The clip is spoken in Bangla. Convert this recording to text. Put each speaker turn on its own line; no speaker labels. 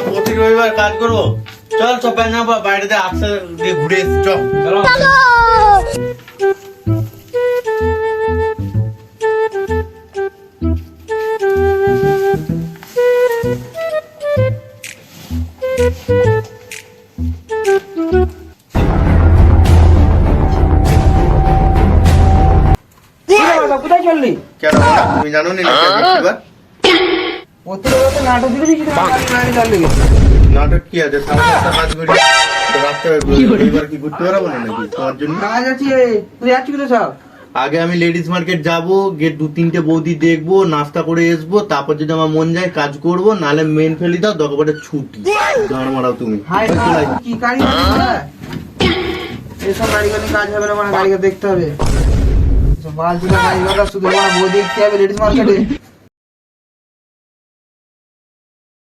প্রতি রবিবার কাজ করবো। চল সব বাইরে আসতে দিয়ে ঘুরে এসছি, চল চলো।
কোথায় চললি?
কেন তুমি জানো নি
নাটক দিবি
নাটক কি আছে? কাজ করি রবিবার কি ঘুরতে পারবো না নাকি তোমার জন্য?
কাজ আছে, তুই যাচ্ছি কোথায় সব?
আগে আমি লেডিস মার্কেট যাবো, গিয়ে 2-3টে বৌদি দেখবো, নাস্তা করে আসবো, তারপর যদি আমার মন যায় কাজ করবো, নালে মেন ফেলি দাও, দরকার ছুটি গাড় মারাও তুমি।
কি গাড়ি এসব গাড়ি কাজ হবে না, মানে গাড়ি দেখতে হবে। বালতিটা গাড়ি শুধু বউ দেখতে হবে লেডিস মার্কেটে।